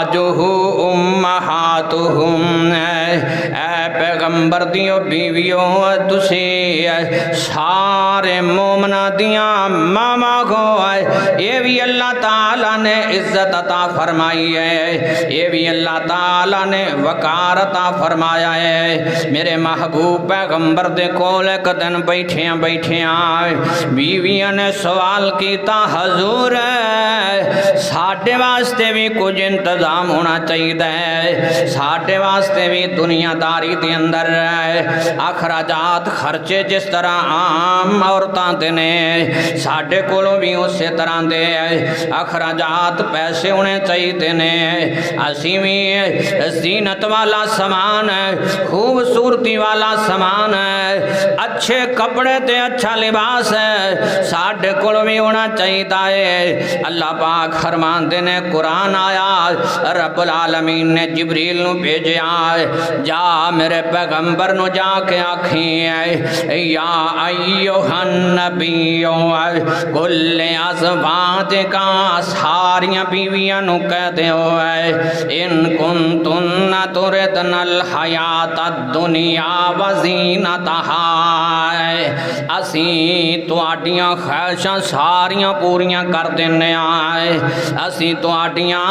ازواجہ امہاتہم، اے پیغمبر دیو بیویوں تسی سارے مومنہ دیاں ماما کو یہ بھی اللہ تعالیٰ نے عزت عطا فرمائی ہے، یہ بھی اللہ تعالیٰ نے وقار عطا فرمایا ہے۔ میرے محبوب پیغمبر دے کول ایک دن بیٹھیاں بیویاں نے سوال کیتا، حضور ساڈے واسطے بھی کچھ انتظام ہونا چاہیے، ساڈے واسطے بھی دنیا داری دے اندر اخراجات خرچے جس طرح عام عورتاں دے نے ساڈے کولوں بھی اسی طرح دے اخراجات پیسے ہونے چاہیے نے، اسی بھی زینت والا سامان ہے، خوبصورتی والا سامان ہے، اچھے کپڑے تے اچھا لباس ہے، ساڈے کول بھی ہونا چاہیے۔ اللہ پاک فرماندے نے قرآن آیا، رب العالمین نے جبریل نو بھیجیا، جا میرے پیغمبر نو جا کے آکھیں یا ایھا النبی کل ازواجک، ساریاں بیویاں نو کہہ دیو ان کنتن تردن الحیات الدنیا وزینتہا، اسی تواڈیاں خواہشاں ساریاں پوریاں کر دینے آئے، اسی تواڈیاں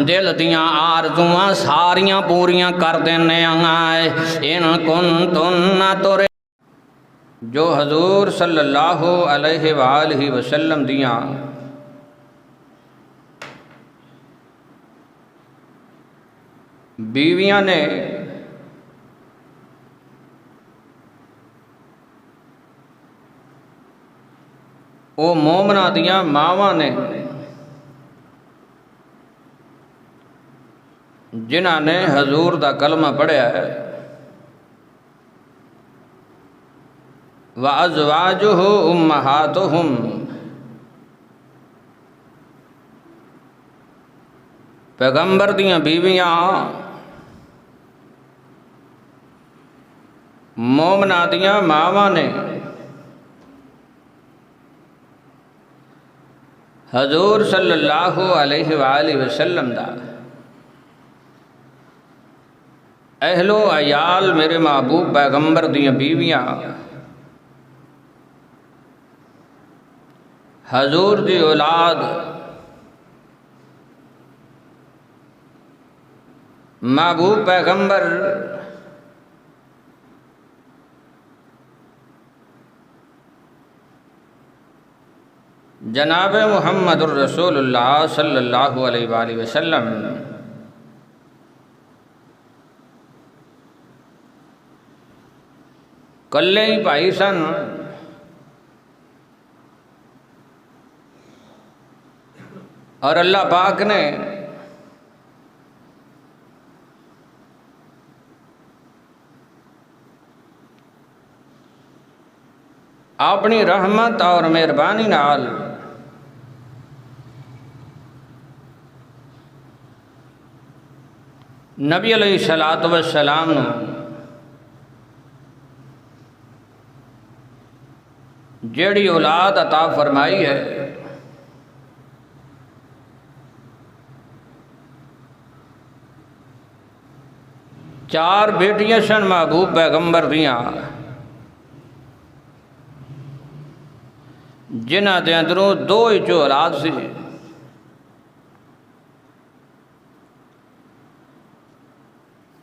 دل دیاں آرزواں ساریاں پوریاں کر دینے آئے، ان کنتن تردن، جو حضور صلی اللہ علیہ وآلہ وسلم دیاں بیویاں نے او مومنہ دیاں ماواں نے جنہاں نے حضور دا کلمہ پڑھیا ہے، وَأَزْوَاجُهُ أُمَّهَاتُهُمْ، پیغمبر دیاں بیویاں مومنہ دیاں ماواں نے حضور صلی اللہ علیہ وآلہ وسلم دا اہل و عیال میرے محبوب پیغمبر دیاں بیویاں حضور دی اولاد محبوب پیغمبر جناب محمد الرسول اللہ صلی اللہ علیہ وآلہ وسلم کلے ہی بھائی سن، اور اللہ پاک نے اپنی رحمت اور مہربانی نال نبی علیہ الصلوۃ والسلام نو جیڑی اولاد عطا فرمائی ہے چار بیٹیاں سن محبوب پیغمبر دیاں، جنہ دے اندروں دو ہی جو اولاد سی،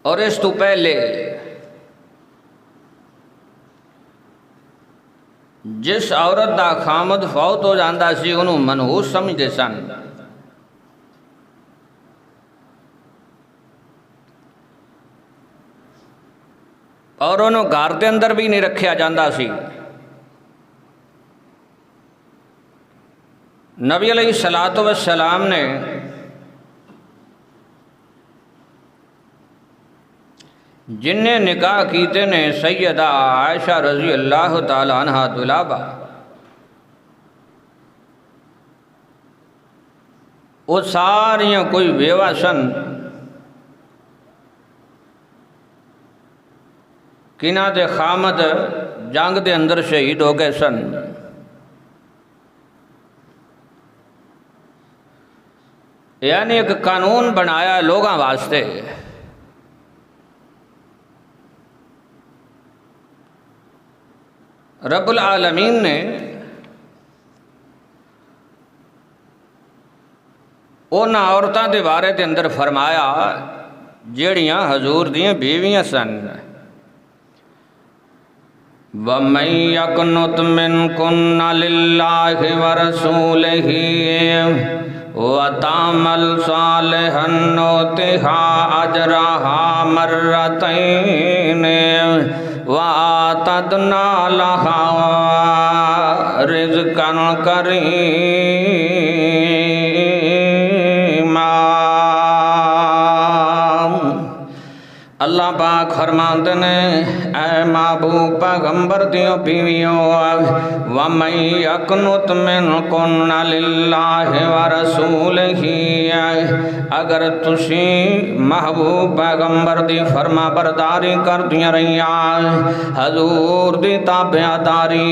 اور اس تو پہلے جس عورت دا خامد فوت ہو جاندہ سی انہوں منحوس سمجھدے سن، اور انہوں گھر دے اندر بھی نہیں رکھیا جاندہ سی۔ نبی علیہ الصلوۃ والسلام نے جن نے نکاح کیتے نے سیدہ عائشہ رضی اللہ تعالی عنہ دلابہ، وہ ساریاں کوئی بیوہ سن، کنہ دے خامد جنگ دے اندر شہید ہو گئے سن، یعنی ایک قانون بنایا لوگاں واسطے۔ رب العالمین نے ان عورتاں دے بارے دے اندر فرمایا جیڑیاں حضور دیاں بیویاں سن، وَمَن يَقْنُتْ مِنكُنَّ لِلَّهِ وَرَسُولِهِ وَتَعْمَلْ صَالِحًا نُؤْتِهَا أَجْرَهَا مَرَّتَيْنِ وَأَعْتَدْنَا لَهَا رِزْقًا كَرِيمًا۔ اللہ پاک فرماتے ہیں اے محبوب پیغمبر دیوں بیویوں، وَمَن يَقْنُتْ مِنكُنَّ لِلَّهِ وَرَسُولِهِ، اگر تسی محبوب پیغمبر دی فرما برداری کر دیا رہیاں، حضور دی تابعداری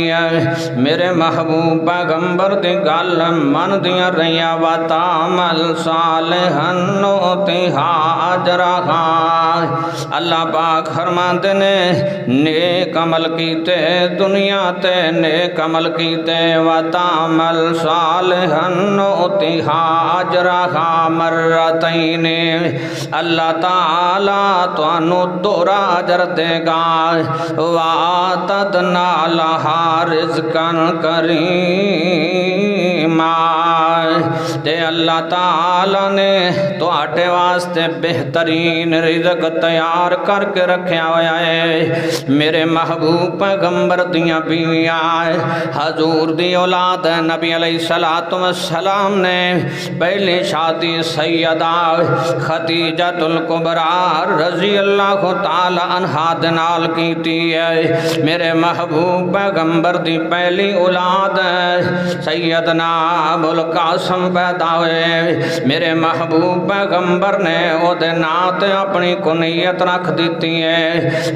میرے محبوب پیغمبر دی گل من دیا رہیاں، وَتَعْمَلْ صَالِحًا نُؤْتِهَا أَجْرَهَا، اللہ پاک فرماتے نے نیک عمل کیتے دنیا تے نیک عمل کیتے، وَتَعْمَلْ صَالِحًا نُؤْتِهَا أَجْرَهَا مَرَّتَيْنِ، اللہ تعالیٰ تانوں دوہرا اجر دے گا، وَأَعْتَدْنَا لَهَا رِزْقًا كَرِيمًا، تے اللہ تعالیٰ نے تواڈے واسطے بہترین رزق تیار کر کے رکھیا ہوا ہے۔ میرے محبوب پیغمبر دیاں بیویاں حضور دی اولاد نبی علیہ السلام نے پہلی شادی سیدہ خدیجہ الکبریٰ رضی اللہ تعالی عنہا دے نال کیتی ہے۔ میرے محبوب پیغمبر دی پہلی اولاد سیدنا ابو القاسم پیدا ہوئے، میرے محبوب پیغمبر نے او دے نام تے اپنی کنیت رکھ دیتی ہے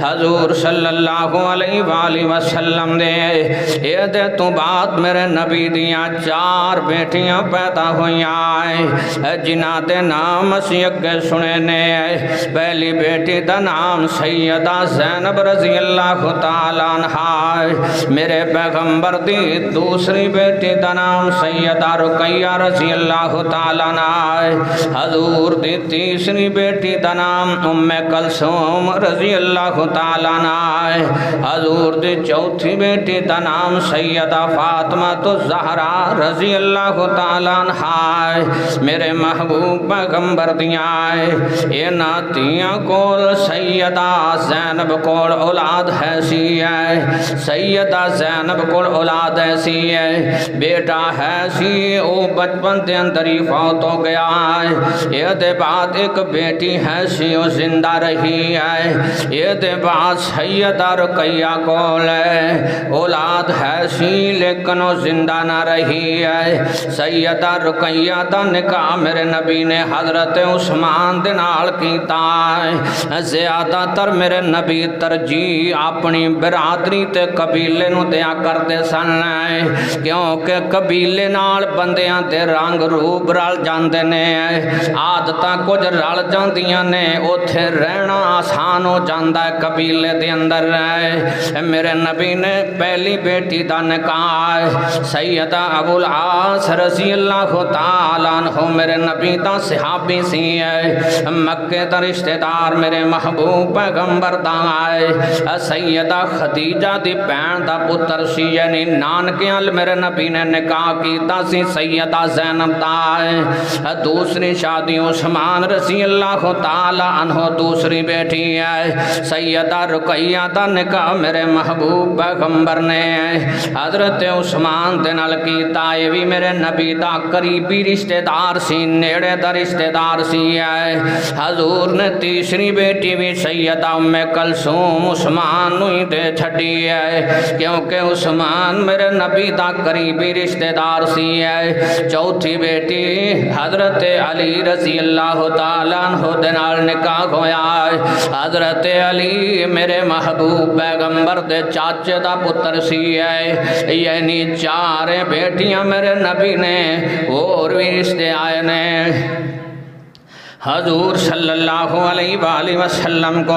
حضور صلی اللہ علیہ وآلہ وسلم دے۔ اے دے تو بعد میرے نبی دیاں 4 بیٹیاں پیدا ہویاں جنہاں دے نام اسی اگے سنے نے۔ پہلی بیٹی دا نام سیدہ زینب رضی اللہ تعالی عنہا، میرے پیغمبر دی دوسری بیٹی دا نام سیدہ رقیہ رضی اللہ تعالی عنہا، حضور دی تیسری بیٹی دا نام ام کلثوم رضی اللہ تعالی عنہا، حضور دی چوتھی بیٹی دا نام سیدہ فاطمہ الزہرا رضی اللہ تعالی عنہا۔ میرے محبوب پیغمبر دیاں اے ناتیاں کول سیدہ زینب کول اولاد ہے سی ہے، سیدہ زینب کول اولاد ہے سی ہے، بیٹا ہے سی او بچپن دے اندر ہی فوت ہو گیا ہے۔ یہ دے بعد ایک بیٹی ہے سی او زندہ رہی ہے۔ یہ دے بعد سیدہ رقیہ کول اولاد ہے سی لیکن وہ زندہ نہ رہی ہے۔ سیدہ رقیہ دا نکاح میرے نبی نے حضرت عثمان دے نال کیتا ہے۔ زیادہ تر میرے نبی ترجیح اپنی برادری تے قبیلے نو دیا کرتے سن، کیونکہ قبیلے نال بندیاں دے رنگ روپ رل جاندے نے، عادتاں کچھ رل جاندیاں نے، اوتھے رہنا آسان ہو جاندا ہے قبیلے دے اندر۔ میرے نبی نے پہلی بیٹی دا نکاح سیدہ ابو العاص رضی اللہ تعالی عنہ، میرے نبی دا صحابی سی ہے، مکے دا رشتہ دار میرے محبوب پیغمبر دا آئے، سیدہ خدیجہ دی بہن دا پتر سی، یعنی نانکیاں میرے نبی نے نکاح کیتا سی سیدہ زینب دا آئے۔ دوسری شادی عثمان رضی اللہ تعالی عنہ دوسری بیٹی ہے، سیدہ رقیہ دا نکاح میرے محبوب پیغمبر نے حضرت عثمان دے نال کیتا۔ یہ بھی میرے نبی دا قریبی رشتہ دار سی، نیڑے دا رشتہ دار سی ہے۔ حضور نے تیسری بیٹی بھی سیدہ ام کلثوم عثمان نو ہی دے چھڈی ہے، کیونکہ عثمان میرے نبی دا قریبی رشتہ دار سی ہے۔ چوتھی بیٹی حضرت علی رضی اللہ تعالی عنہ دے نال نکاح ہویا ہے۔ حضرت علی میرے محبوب پیغمبر دے چاچے دا پتر سی ہے، یعنی 4 بیٹیاں میرے نبی نے اور بھی رشتے آئے نے۔ حضور صلی اللہ علیہ وآلہ وسلم کو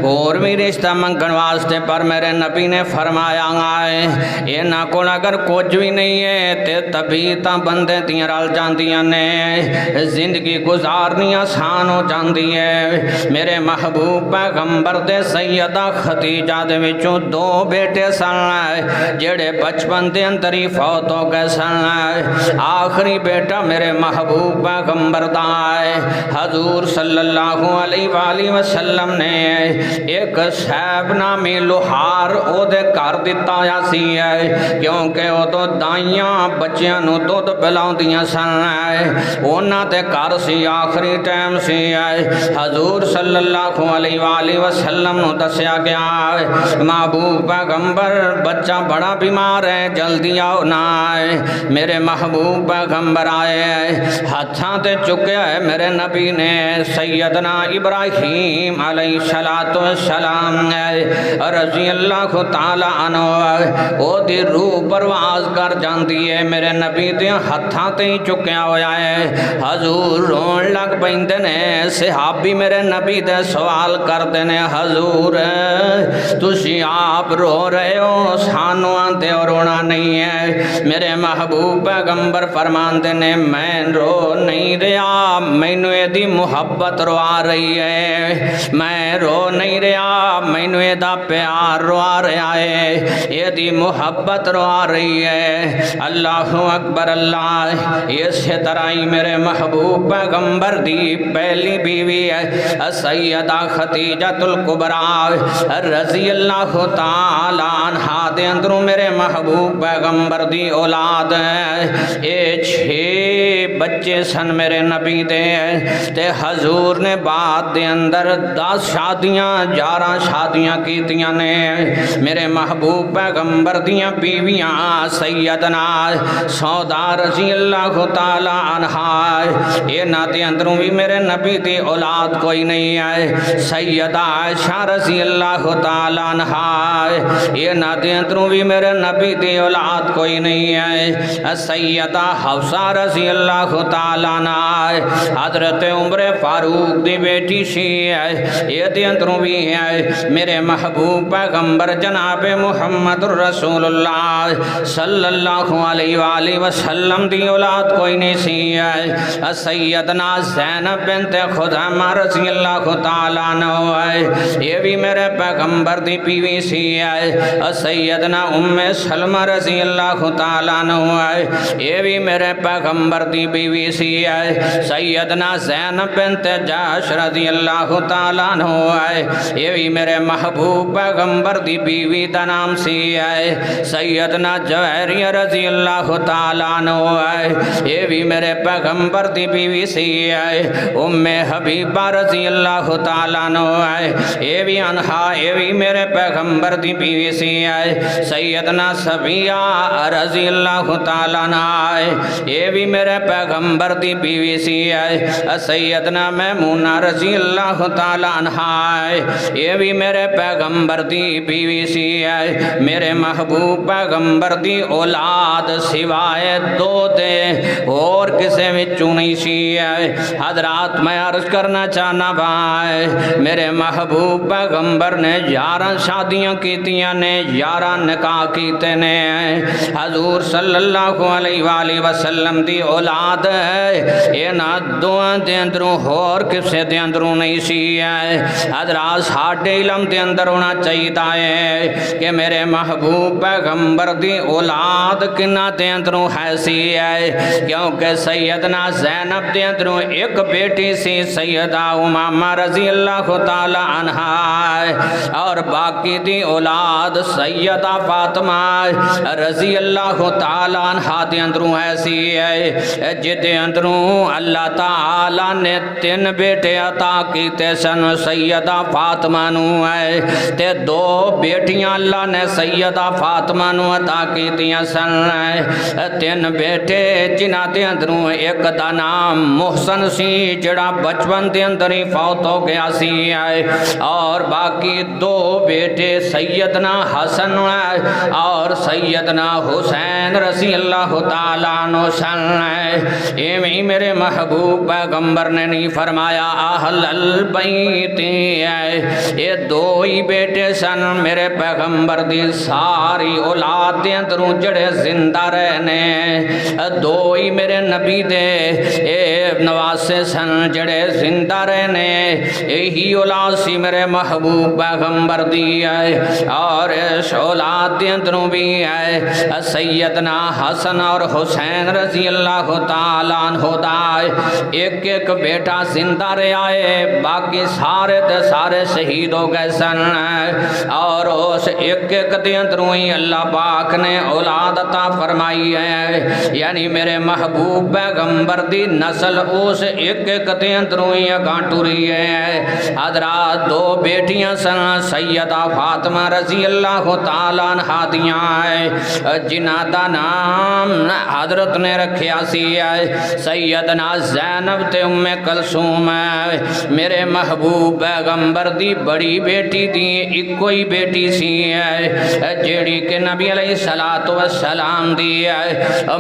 اور بھی رشتہ منگن واسطے پر میرے نبی نے فرمایا ہے اینا کو اگر کچھ بھی نہیں ہے تے تبھی تا بندے دیاں رل جاندیاں نے زندگی گزارنی آسان ہو جاندی ہے میرے محبوب پیغمبر دے سیدہ خدیجہ دے وچوں دو بیٹے سن جڑے بچپن دے اندر ہی فوت ہو گئے سن آخری بیٹا میرے محبوب پیغمبر دا ہے حضور صلی اللہ علیہ وآلہ وسلم نے ایک صاحب نامی لوہار او دے کر دیتا یا سی ہے کیونکہ او تو دائیاں بچیاں نو دودھ پلاؤں دیاں سن ہے اونا تے کر سی آخری ٹائم سی ہے حضور صلی اللہ علیہ وآلہ وسلم نو دسیا گیا ہے محبوب پیغمبر بچہ بڑا بیمار ہے جلدی آؤ نہ آئے میرے محبوب پیغمبر آئے ہاتھاں تے چکے ہے میرے نبی نے سیدنا ابراہیم علیہ السلام رضی اللہ تعالی عنہ او دی روح پرواز کر جاندی ہے میرے نبی دے ہتھاں تے چکیا ہویا ہے حضور رون لگ پیندے نے صحابی میرے نبی دے سوال کردے نے حضور تسی آپ رو رہے ہو سانو آندے اور رونا نہیں ہے میرے محبوب پیغمبر فرماندے نے میں رو نہیں رہا مینو دی محبت رو آ رہی ہے میں رو نہیں رہا مینو دا پیار رو آ رہا ہے یہ دی محبت رو آ رہی ہے اللہ اکبر اللہ اسی طرح ہی میرے محبوب پیغمبر دی پہلی بیوی ہے سیدہ خدیجہ الکبریٰ رضی اللہ تعالی عنہا دے اندروں میرے محبوب پیغمبر دی اولاد ہے یہ 6 بچے سن میرے نبی دے تے حضور نے بعد دے اندر 10 شادیاں 11 شادیاں کیتیاں نے میرے محبوب پیغمبر دیاں بیویاں سیدنا سودا رضی اللہ تعالی عنہا یہ نا دے اندروں بھی میرے نبی دی اولاد کوئی نہیں ہے سیدہ عائشہ رضی اللہ تعالی عنہا یہ نا دے اندروں بھی میرے نبی دی اولاد کوئی نہیں ہے سیدہ حفصہ رضی اللہ تعالی عنہا حضرت عمر فاروق دی بیٹی سی ہے یہ دے اندروں بھی ہے میرے محبوب پیغمبر جناب محمد رسول اللہ صلی اللہ علیہ وآلہ وسلم دی اولاد کوئی نہیں سی ہے سیدنا زینب بنت خزیمہ رضی اللہ تعالی عنہ یہ بھی میرے پیغمبر دی بیوی سی ہے سیدنا ام سلمہ رضی اللہ تعالی عنہ یہ بھی میرے پیغمبر دی بیوی سی ہے سیدنا زینب بنت جحش رضی اللہ تعالی عنہ یہ بھی میرے محبوب پیغمبر دی بیوی دا نام سی ہے سیدنا جویریہ رضی اللہ تعالی عنہ یہ بھی میرے پیغمبر دی بیوی سی ہے ام حبیبہ رضی اللہ تعالی عنہ یہ بھی انہا یہ بھی میرے پیغمبر دی بیوی سی ہے سیدنا صفیہ رضی اللہ تعالی عنہ یہ بھی میرے پیغمبر دی بیوی سی ہے سیدنا میمونہ رضی اللہ تعالی عنہ یہ بھی میرے پیغمبر دی بیوی سی ہے میرے محبوب پیغمبر دی اولاد سوائے 2 دے اور کسے وچوں نہیں سی ہے حضرات میں عرض کرنا چاہنا بھائی میرے محبوب پیغمبر نے 11 شادیاں کیتیاں نے 11 نکاح کیتے نے حضور صلی اللہ علیہ وآلہ وسلم دی اولاد ہے یہ نہ دعا دے اندروں اور کسے دے اندروں نہیں سی ہے حضرات ساڑھے علم دے اندر ہونا چاہیے ہے کہ میرے محبوب پیغمبر دی اولاد کنہ دے اندروں ہے سی ہے کیونکہ سیدنا زینب دے اندروں ایک بیٹی سی سیدہ امامہ رضی اللہ تعالی عنہا اور باقی دی اولاد سیدہ فاطمہ رضی اللہ تعالی عنہا دے اندروں ہے سی ہے جدے اندروں اللہ تعالی نے 3 بیٹے عطا کیتے سن سیدہ فاطمہ نو ہے تے 2 بیٹیاں اللہ نے سیدہ فاطمہ نو عطا کیتیاں سن 3 بیٹے جنہ دے اندروں ایک دا نام محسن سی جڑا بچپن دے اندر ہی فوت ہو گیا سی ہے اور باقی 2 بیٹے سیدنا حسن اور سیدنا حسین رضی اللہ تعالیٰ عنہ سن ایویں میرے محبوب پیغمبر نے نہیں فرمایا اہل البیت یہ دو ہی بیٹے سن میرے پیغمبر دی ساری اولاد دے اندروں جڑے زندہ رہنے دو ہی میرے نبی دے نواسے سن جڑے زندہ رہنے یہی اولاد سی میرے محبوب پیغمبر دی ہے اور اس اولاد دے اندروں بھی ہے سیدنا حسن اور حسین رضی اللہ تعالیٰ عنہ دا ایک ایک بیٹا زندہ رہا ہے باقی سارے دے سارے شہید ہو گئے سن اور اس ایک ایک دے اندروں ہی اللہ پاک نے اولاد عطا فرمائی ہے یعنی میرے محبوب پیغمبر دی نسل اس ایک ایک دے اندروں ہی اگاں ٹری ہے حضرات دو بیٹیاں سن سیدہ فاطمہ رضی اللہ تعالیٰ عنہ دیاں جنہ دا نام حضرت نے رکھیا سی سیدنا زینب تے ام کلثوم میرے محبوب پیغمبر دی بڑی بیٹی دی ایک کوئی بیٹی سی جیڑی کہ نبی علیہ السلام دی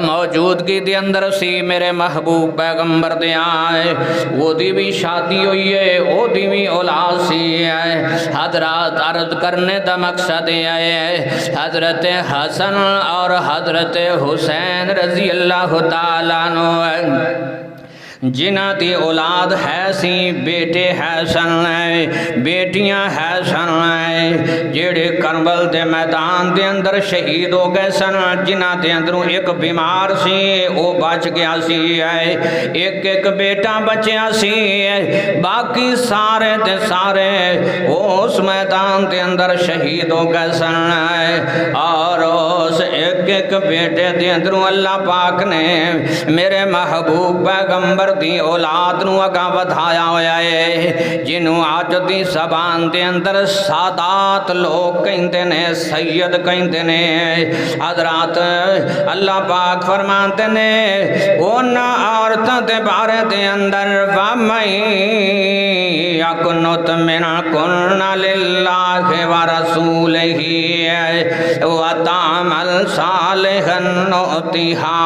موجودگی دی اندر سی میرے محبوب پیغمبر دے آئے وہ دی بھی شادی ہوئی ہے وہ دی بھی اولاد سی حضرات عرض کرنے دا مقصد ہے حضرت حسن اور حضرت حسین رضی اللہ تعالیٰ عنہ جنہ دی اولاد ہے سی بیٹے ہے سن بیٹیاں ہے سن جڑے کربل دے میدان دے اندر شہید ہو گئے سن جنہ دے اندروں ایک بیمار سی وہ بچ گیا سی ایک ایک بیٹا بچیا سی باقی سارے دے سارے اس میدان دے اندر شہید ہو گئے سن اور اس ایک ایک بیٹے دے اندروں اللہ پاک نے میرے محبوب پیغمبر دی اولاد نو اگا بدھایا ہویا ہے جنہوں آج دی زبان دے اندر سادات لوگ کہندے نے سید کہندے نے حضرات اللہ پاک فرماتے نے ان عورتوں دے بارے دے اندر وَمَن يَقْنُتْ مِنْكُنَّ لِلَّهِ وَرَسُولِهِ وَتَعْمَلْ صَالِحًا نُؤْتِهَا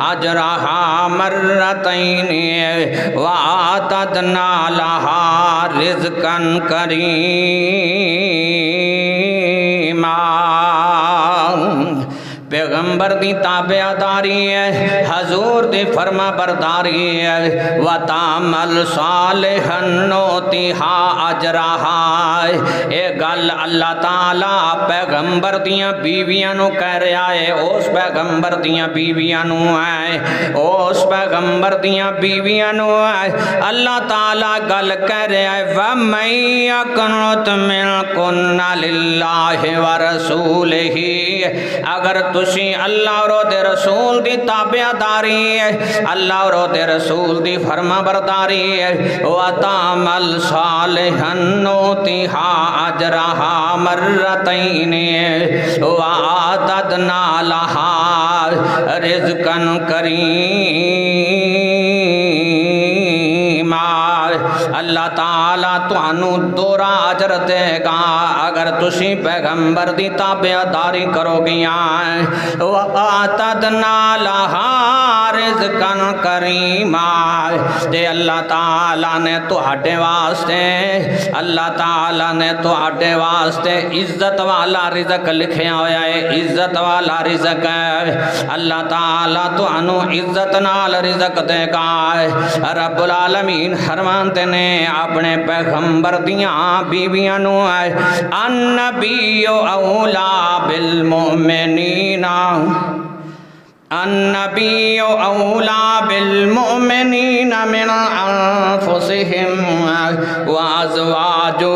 أَجْرَهَا مرتين وَآتَدْنَا لَهَا رِزْقًا كَرِيمًا پیغمبر دی تابعداری ہے حضور دی فرما برداری ہے وَتَعْمَلْ صَالِحًا نُؤْتِهَا أَجْرَهَا اے گل اللہ تعالیٰ پیغمبر دیاں بیویاں نو کہہ رہا ہے اس پیغمبر دیاں بیویاں نو ہے اس پیغمبر دیاں بیویاں نو ہے اللہ تعالیٰ گل کہہ رہا ہے وَمَن يَقْنُتْ مِنْكُنَّ لِلَّهِ وَرَسُولِهِ اگر تسی اللہ اور دے رسول دی تابعداری ہے اللہ اور دے رسول دی فرما برداری ہے وَتَعْمَلْ صَالِحًا نُؤْتِهَا أَجْرَهَا مرتين وَآتَدْنَا لَهَا رِزْقًا كَرِيمًا اللہ تعالیٰ تانوں دورا اجر دے گا اگر تسی پیغمبر دی تابعداری کرو گیاں وَآتَدْنَا لَهَا رِزْقًا كَرِيمًا تے اللہ تعالیٰ نے تہاڈے واسطے اللہ تعالیٰ نے تہاڈے واسطے عزت والا رزق لکھیا ہویا ہے عزت والا رزق ہے اللہ تعالیٰ تانوں عزت نال رزق دے گا رب العالمین فرماتے نے اپنے پیغمبر دیاں بیویاں نو النبی اولا بالمؤمنین النبی اولا بالمؤمنین من انفسهم وازواجہ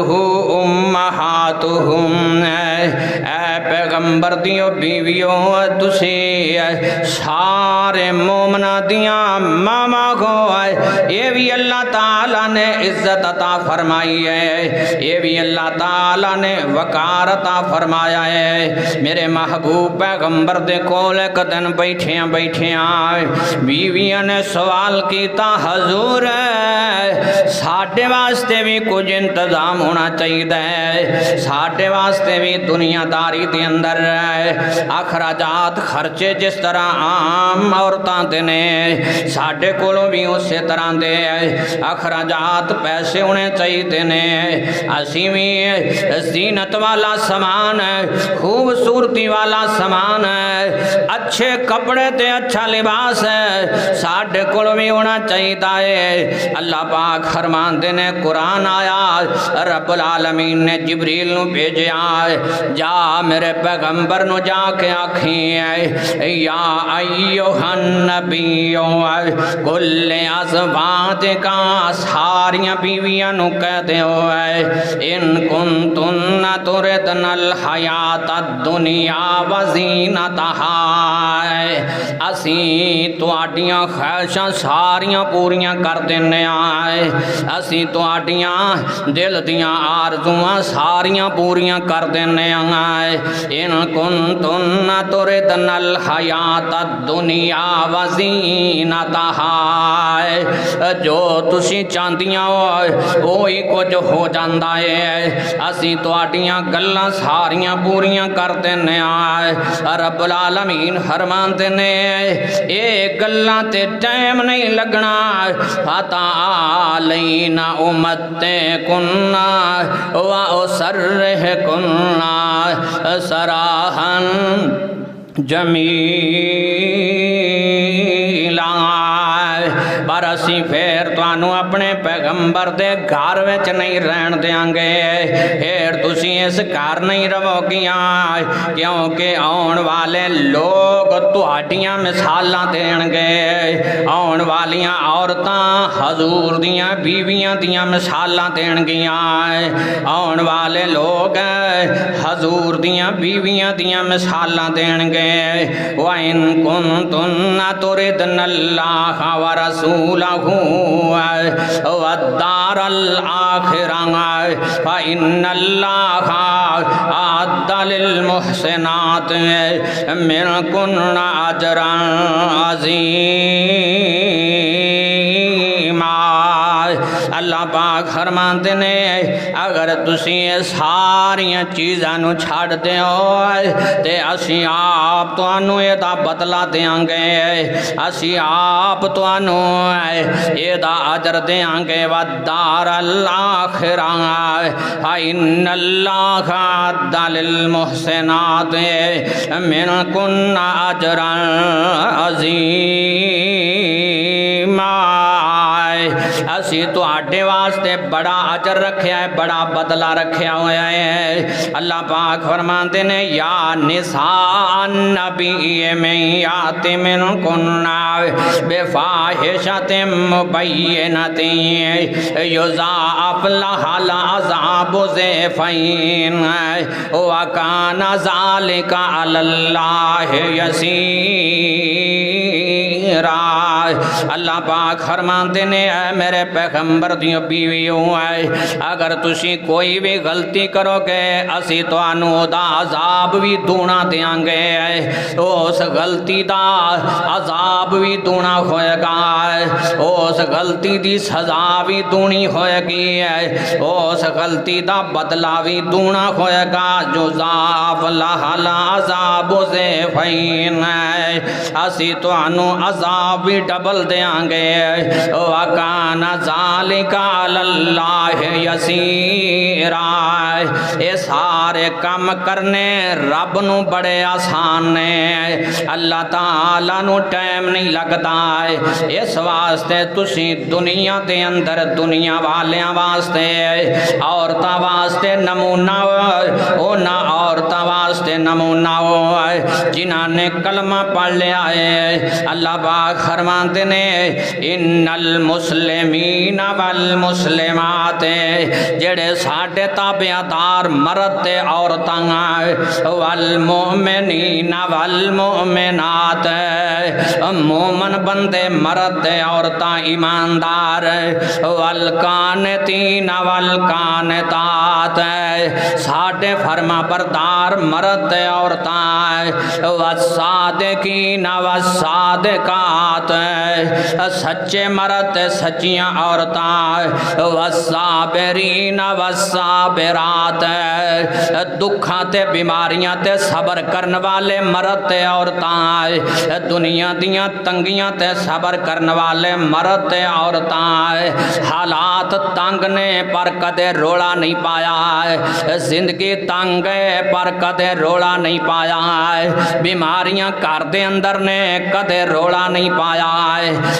امہاتہم اے پیغمبر دیو بیویوں تسی سارے مومنہ دیاں ماما کو یہ بھی اللہ تعالیٰ نے عزت عطا فرمائی ہے یہ بھی اللہ تعالیٰ نے وقار عطا فرمایا ہے میرے محبوب پیغمبر دے کول ایک دن بیٹھیاں بیویاں نے سوال کیتا حضور ساڈے واسطے بھی کچھ انتظام ہونا چاہیے، ساڈے واسطے بھی دنیا داری دے اندر اخراجات خرچے جس طرح عام عورتاں دے نے ساڈے کولوں بھی اسی طرح دے اخراجات پیسے ہونے چاہیے نے، اسی بھی زینت والا سامان ہے، خوبصورتی والا سامان ہے، اچھے کپڑے تے اچھا لباس ہے ساڈے کول بھی ہونا چاہیے۔ اللہ پاک فرماندے نے قرآن آیا رب العالمین نے جبریل نو بھیجیا جا میرے پیغمبر نو جا کے آکھیں یا ایھا النبی کل ازواجک ساریاں بیویاں نو کہہ دیو ان کنتن تردن الحیات الدنیا وزینتہا، اسی تواڈیاں خواہشاں ساریاں پوریاں کر دینے آئے، اسی تواڈیاں دل دیاں آرزواں ساریاں پوریاں کر دینے آئے، ان کنتن تردن الحیات الدنیا وزینتہا، جو تسی چاندیاں وہی کچھ ہو جاندا ہے، اسی تواڈیاں گلاں ساریاں پوریاں کر دینے آئے۔ رب العالمین فرماندے نے اے گلاں تے ٹائم نہیں لگنا، فتعالینا امتعکنا واسرحکنا سراحا جمیلا، پر اسی پھر تانوں اپنے پیغمبر دے گھر وچ نہیں رہن دیاں گے، پھر تسی اس گھر نہیں رہو گیاں، کیونکہ آن والے لوگ تہاڈیاں مثالاں دین گے، آن والیاں عورتاں حضور دیاں بیویاں دیاں مثالاں دین گیاں، آن والے لوگ حضور دیاں بیویاں دیاں مثالاں دین گے۔ وَإِن كُنتُنَّ تُرِدْنَ اللَّهَ وَرَسُولَهُ وَالدَّارَ الْآخِرَةَ فَإِنَّ اللَّهَ أَعَدَّ لِلْمُحْسِنَاتِ مِنْكُنَّ أَجْرًا عَظِيمًا۔ اللہ پاک فرماندے نے اگر تسی ساریاں چیزاں نو چھڑ دیو تے اسی آپ تانوں اے دا بدلہ دیاں گے، اسی آپ تانوں اے دا اجر دیاں گے، والدار الآخرہ فإن اللہ أعد للمحسنات منکن اجرا عظیما، اسی تو آڈے واسطے بڑا اجر رکھیا ہے، بڑا بدلہ رکھیا ہوا ہے۔ اللہ پاک فرماتے نے یا نساء النبی من یات منکن بفاحشۃ مبینۃ یضاعف لها العذاب ضعفین وکان ذلک علی اللہ یسیرا۔ اللہ پاک فرماتے نے اے میرے پیغمبر دیو بیویوں اگر تسی کوئی بھی غلطی کرو گے اسی تانوں دا عذاب بھی دونا دیاں گے، اس غلطی دا عذاب بھی دونا ہوئے گا، اس غلطی دی سزا بھی دونی ہوئے گی، اس غلطی دا بدلہ بھی دونا ہوئے گا، جو ضعف لہا العذاب ضعفین، اسی تانوں عذاب بھی ڈبل دیاں گے، وَكَانَ ذَلِكَ عَلَى اللَّهِ يَسِيرًا۔ اے سارے کام کرنے رب نو بڑے آسان نے، اللہ تعالیٰ نو ٹائم نہیں لگتا ہے، اس واسطے تسی دنیا دے اندر دنیا والیاں واسطے عورتاں واسطے نمونہ ہو، نہ عورتاں واسطے نمونہ ہو جنہاں نے کلمہ پڑھ لیا ہے۔ اللہ پاک فرماتے نے ان المسلمین والمسلمات، جڑے ساڈے تابعدار مرد تے عورتاں والمؤمنین والمؤمنات مومن بندے مرد عورتاں ایماندار والقانتین والقانتات ساڈے فرما بردار مرد عورتاں والصادقین والصادقات سچے مرد سچیاں عورتاں والصابرین والصابرات دکھاں تے بیماریاں تے صبر کرن والے مرد عورتاں دنیا دیاں تنگیاں تے صبر کرن والے مرد عورتاں حالات تنگ نے پر کدے روڑا نہیں پایا زندگی تنگ ہے پر کدے روڑا نہیں پایا بیماریاں گھر دے اندر نے کدے روڑا نہیں پایا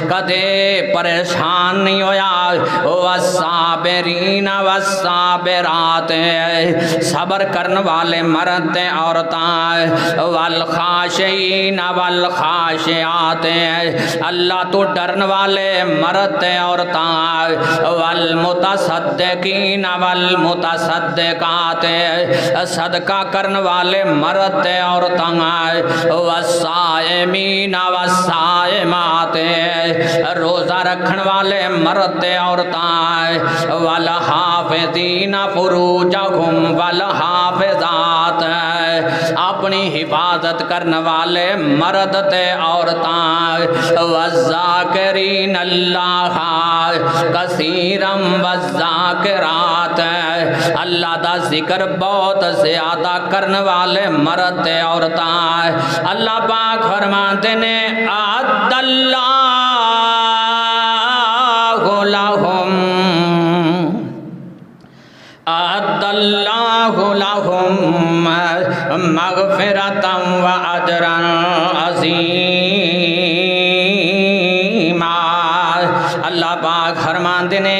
کدے پریشان نہیں ہویا والصابرین والصابرات صبر کرن والے مرد عورتاں والخاشعین والخاشعات اللہ تو ڈرن والے مرد عورتاں والمتصدقین والمتصدقات صدقہ کرن والے مرد عورتاں والصائمین والصائمات روزہ رکھن والے مرد عورتاں والحافظین فروجہم والحافظات اپنی حفاظت کرن والے مرد تے عورتاں والذاکرین اللہ کثیرا والذاکرات اللہ دا ذکر بہت زیادہ کرن والے مرد تے عورتاں اللہ پاک فرماتے نے اعد اللہ لہم اعد اللہ لہم مغفرتا و اجرا عظیما اللہ پاک فرماندے نے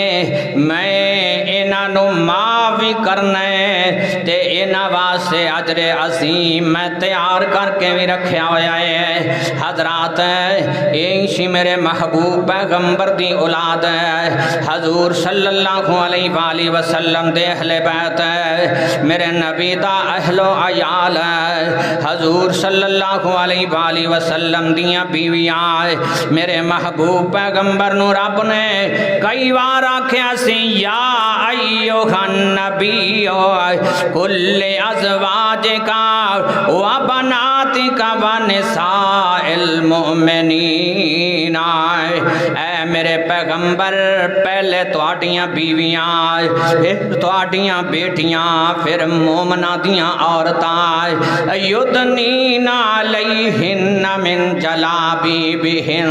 میں انہاں نو معاف کرنے تے انہاں واسطے اجر عظیم میں تیار کر کے بھی رکھیا ہویا ہے حضرات اینشی میرے محبوب پیغمبر دی اولاد ہے حضور صلی اللہ علیہ وآلہ وسلم دے اہل بیت ہے میرے نبی دا اہل و عیال ہے حضور صلی اللہ علیہ وآلہ وسلم دیاں بیویاں میرے محبوب پیغمبر نو رب نے کئی بار آکھیا سی یا ایوہ النبی کل ازواجکا و بناتکا و نساء المؤمنین اے میرے پیغمبر پہلے تواڈیاں بیویاں پھر تواڈیاں بیٹیاں پھر مومنہ دیاں عورتاں یدنین علیہن من جلابیبہن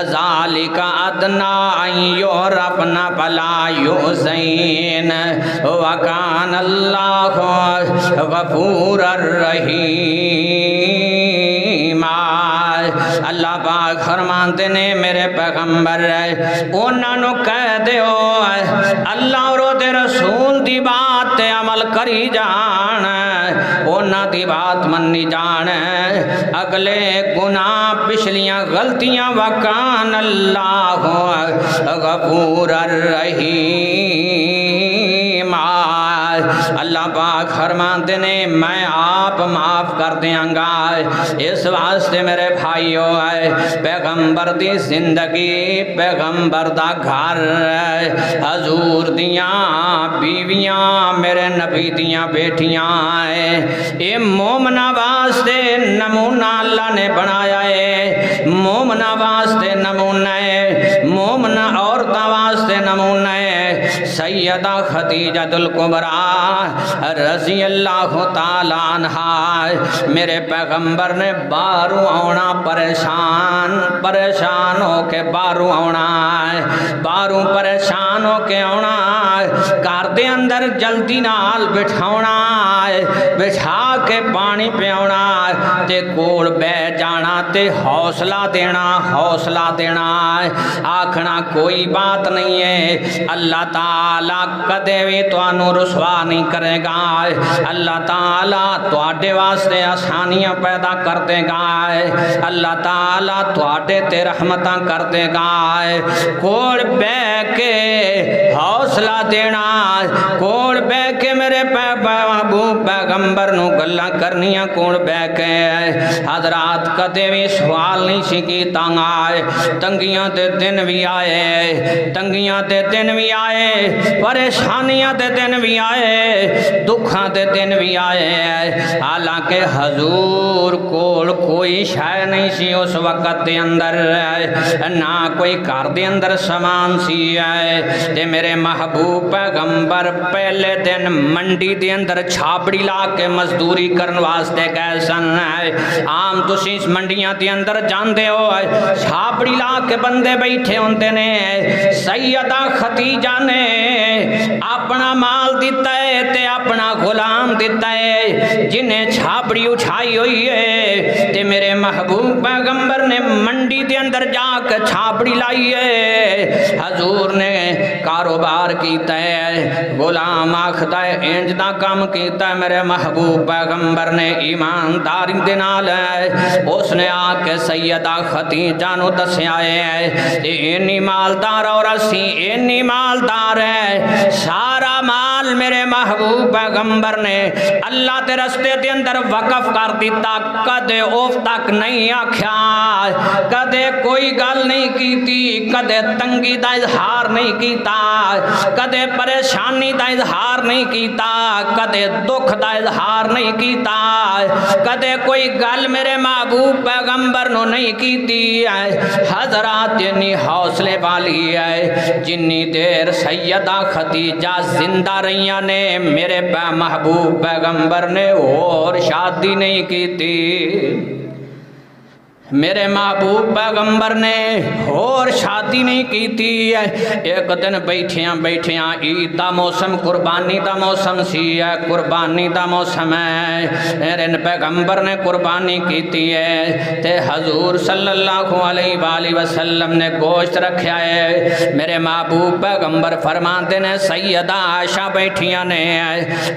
ذالک ادنا ان یعرفن فلا یؤذین وکان اللہ غفور الرحیم اللہ پاک فرماتے نے میرے پیغمبر انہاں نو کہہ دیو اللہ اور دے رسول دی بات تے عمل کری جان انہاں دی بات منی جان اگلے گناہ پچھلیاں غلطیاں وکان اللہ غفور الرحیم اللہ پاک فرماتے نے میں آپ معاف کر دیاں گا اس واسطے میرے بھائیو پیغمبر دی زندگی پیغمبر دا گھر حضور دیاں بیویاں میرے نبی دیاں بیٹیاں اے مومنہ واسطے نمونہ اللہ نے بنایا ہے مومنہ واسطے نمونہ ہے مومنہ عورتہ واسطے نمونہ ہے سیدہ خدیجہ الکبریٰ رضی اللہ تعالیٰ عنہ میرے پیغمبر نے بارو آونا پریشان ہو کے بارو آونا بارو پریشان ہو کے آونا گھر دے اندر جلدی نال بٹھاونا بٹھا کے پانی پیونا تے کول بے جانا تے حوصلہ دینا آکھنا کوئی بات نہیں ہے اللہ تعالیٰ کدے بھی توانو رسوا نہیں کرے گا اللہ تعالیٰ تواڈے واسطے آسانیاں پیدا کر دے گا اللہ تعالیٰ تواڈے تے رحمتاں کر دے گا کول بے کے حوصلہ حوصلہ دینا کول بے کے میرے محبوب پیغمبر نو گلاں کرنیاں کول بے کے حضرات کدے بھی سوال نہیں سی کیتا آئے تنگیاں دے دن بھی آئے تنگیاں دے دن بھی آئے پریشانیاں دے دن بھی آئے دکھاں دے دن بھی آئے حالانکہ حضور کول کوئی شے نہیں سی اس وقت دے اندر نہ کوئی گھر دے اندر سامان سی تے میرے محبوب پیغمبر پہلے دن منڈی دے اندر چھاپڑی لا کے مزدوری کرن واسطے گئے سن عام تسی منڈیاں دے اندر جاندے ہو چھاپڑی لا کے بندے بیٹھے ہوندے نے سیدہ ختیجہ نے اپنا مال دیتا ہے تے اپنا غلام دیتا ہے جنہیں چھاپڑی اٹھائی ہوئی ہے تے میرے محبوب پیغمبر نے منڈی دے اندر جا کے چھاپڑی لائی ہے حضور نے کاروبار کیتا ہے غلام آکھدا ہے انج دا کام کیتا ہے میرے محبوب پیغمبر نے ایمانداری دے نال اس نے آ کے سیدہ ختیجہ نو دسیا ہے اینی مالدار اور اسی اینی مالدار ہے سارا مال میرے محبوب پیغمبر نے اللہ دے رستے دے اندر وقف کر دیتا کدے اوف تک نہیں آکھیا کدے کوئی گل نہیں کیتی کدے تنگی دا اظہار نہیں کیتا کدے پریشانی دا اظہار نہیں کیتا کدے دکھ دا اظہار نہیں کیتا کدے کوئی گل میرے محبوب پیغمبر نو نہیں کیتی حضرات جنی حوصلے والی ہے جنی دیر سیدہ ختیجہ زندہ رہیاں نے میرے محبوب پیغمبر نے اور شادی نہیں کیتی میرے محبوب پیغمبر نے اور شادی نہیں کیتی ایک دن بیٹھیاں عید دا موسم قربانی دا موسم سی ہے قربانی دا موسم ہے میرے پیغمبر نے قربانی کیتی ہے تے حضور صلی اللہ علیہ وآلہ وسلم نے گوشت رکھیا ہے میرے محبوب پیغمبر فرماندے نے سیدہ عائشہ بیٹھیاں نے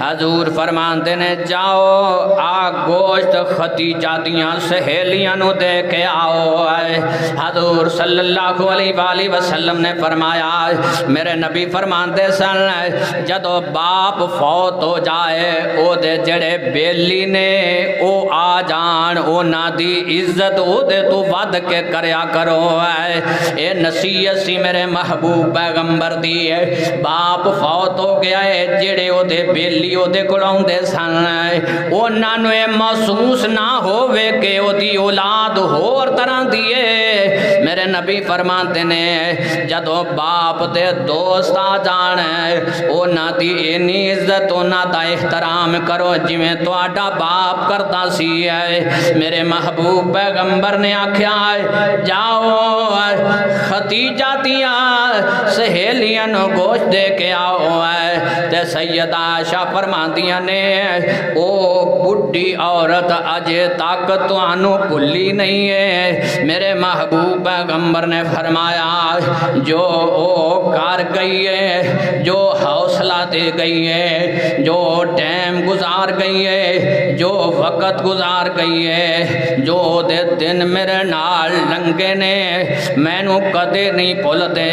حضور فرماندے نے جاؤ آ گوشت ختیجہ دیاں سہیلیاں نو دے کہ آؤ حضور صلی اللہ علیہ وآلہ وسلم نے فرمایا میرے نبی فرماندے سن جدو باپ فوت ہو جائے او دے جڑے بیلی نے او آ جان او نا دی عزت او دے تو ود کے کریا کرو اے نصیحت سی میرے محبوب پیغمبر دی ہے باپ فوت ہو گیا ہے جڑے او دے بیلی او دے کلاؤں دے سن او نانو محسوس نہ ہووے کہ او دی اولاد اور طرح دیے میرے نبی فرماتے نے جدو باپ دے دوست آ جان اونا دی اینی عزت اونا دا احترام کرو جویں تو آڈا باپ کرتا سی ہے میرے محبوب پیغمبر نے آکھیا جاؤ ختیجہ دیا سہیلیاں نو گوشت دے کے آؤ تے سیدہ عائشہ فرماندیاں نے او بڈھی عورت اجے تک توانو بھلی نہیں ہے میرے محبوب پیغمبر نے فرمایا جو او کر گئی ہے جو حوصلہ دے گئی ہے جو ٹائم گزار گئی ہے جو وقت گزار گئی ہے جو دے دن میرے نال لنگے نے میں نو کدے نہیں بھول دے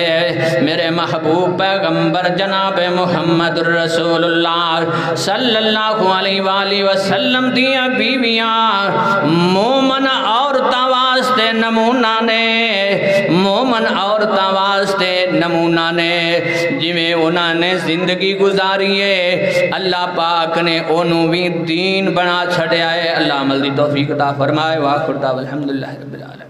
میرے محبوب پیغمبر جناب محمد رسول اللہ صلی اللہ علیہ وآلہ وسلم دیا بیویاں مومن عورتاں واسطے نمونہ نے مومن عورتاں واسطے نمونہ نے جویں انہاں نے زندگی گزاری ہے اللہ پاک نے انہوں بھی دین بنا چھڑیا ہے اللہ عمل دی توفیق عطا فرمائے وآخر دعوانا الحمدللہ رب العالمین